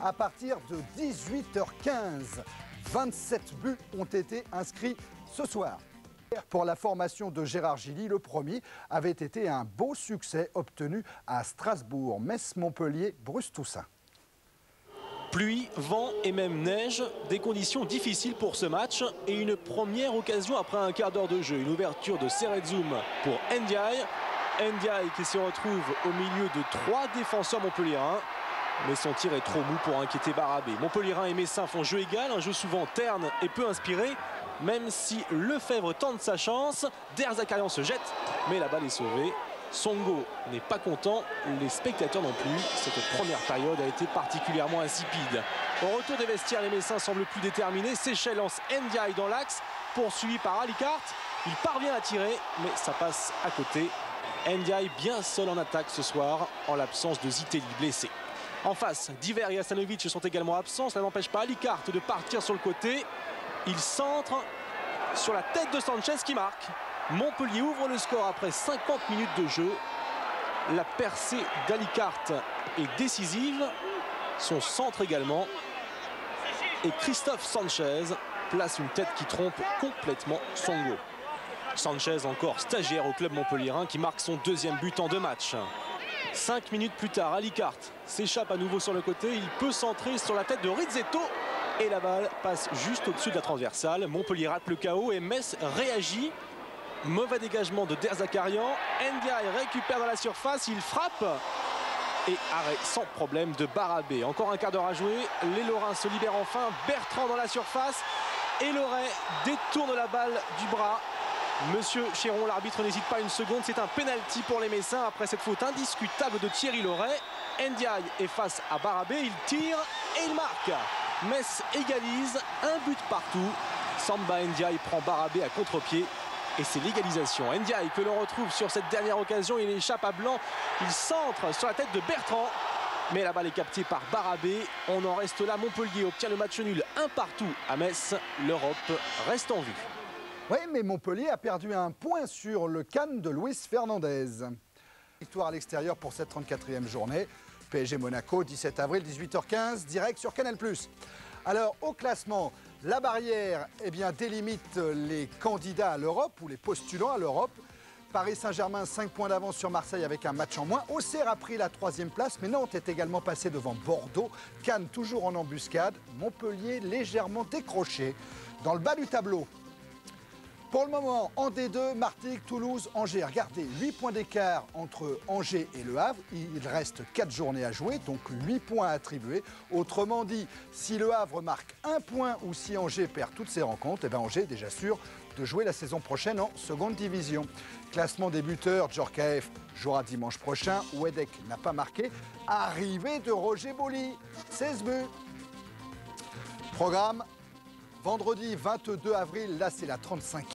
À partir de 18h15, 27 buts ont été inscrits ce soir. Pour la formation de Gérard Gilly, le premier avait été un beau succès obtenu à Strasbourg, Metz-Montpellier, Bruce Toussaint. Pluie, vent et même neige, des conditions difficiles pour ce match et une première occasion après un quart d'heure de jeu. Une ouverture de Serezzoum pour Ndiaye. Ndiaye qui se retrouve au milieu de 3 défenseurs montpelliérains. Mais son tir est trop mou pour inquiéter Barabé. Montpelliérains et Messins font jeu égal, un jeu souvent terne et peu inspiré. Même si Lefebvre tente sa chance, Der Zakarian se jette, mais la balle est sauvée. Songo n'est pas content, les spectateurs non plus. Cette première période a été particulièrement insipide. Au retour des vestiaires, les Messins semblent plus déterminés. Séchel lance Ndiaye dans l'axe, poursuivi par Alicart. Il parvient à tirer, mais ça passe à côté. Ndiaye bien seul en attaque ce soir, en l'absence de Zitelli blessé. En face, Diver et Hasanovic sont également absents. Cela n'empêche pas Alicart de partir sur le côté. Il centre sur la tête de Sanchez qui marque. Montpellier ouvre le score après 50 minutes de jeu. La percée d'Alicart est décisive. Son centre également. Et Christophe Sanchez place une tête qui trompe complètement Songo. Sanchez, encore stagiaire au club montpelliérain, qui marque son deuxième but en 2 matchs. 5 minutes plus tard, Alicart s'échappe à nouveau sur le côté. Il peut centrer sur la tête de Rizzetto. Et la balle passe juste au-dessus de la transversale. Montpellier rate le KO et Metz réagit. Mauvais dégagement de Der Zakarian. Ndiaye récupère dans la surface. Il frappe. Et arrêt sans problème de Barabé. Encore un quart d'heure à jouer. Les Lorrains se libèrent enfin. Bertrand dans la surface. Et Loret détourne la balle du bras. Monsieur Chéron, l'arbitre, n'hésite pas une seconde. C'est un pénalty pour les Messins après cette faute indiscutable de Thierry Loret. Ndiaye est face à Barabé. Il tire et il marque. Metz égalise, un but partout. Samba Ndiaye prend Barabé à contre-pied. Et c'est l'égalisation. Ndiaye que l'on retrouve sur cette dernière occasion. Il échappe à Blanc. Il centre sur la tête de Bertrand. Mais la balle est captée par Barabé. On en reste là. Montpellier obtient le match nul 1 partout à Metz. L'Europe reste en vue. Oui, mais Montpellier a perdu un point sur le Cannes de Luis Fernandez. Victoire à l'extérieur pour cette 34e journée. PSG Monaco, 17 avril, 18h15, direct sur Canal+. Alors, au classement, la barrière délimite les candidats à l'Europe ou les postulants à l'Europe. Paris Saint-Germain, 5 points d'avance sur Marseille avec un match en moins. Auxerre a pris la 3e place, mais Nantes est également passé devant Bordeaux. Cannes toujours en embuscade. Montpellier légèrement décroché dans le bas du tableau. Pour le moment, en D2, Martigues, Toulouse, Angers. Regardez, 8 points d'écart entre Angers et Le Havre. Il reste 4 journées à jouer, donc 8 points à attribuer. Autrement dit, si Le Havre marque 1 point ou si Angers perd toutes ses rencontres, Angers est déjà sûr de jouer la saison prochaine en seconde division. Classement des buteurs, Djorkaeff jouera dimanche prochain. Wedek n'a pas marqué. Arrivée de Roger Boli, 16 buts. Programme, vendredi 22 avril, là c'est la 35e.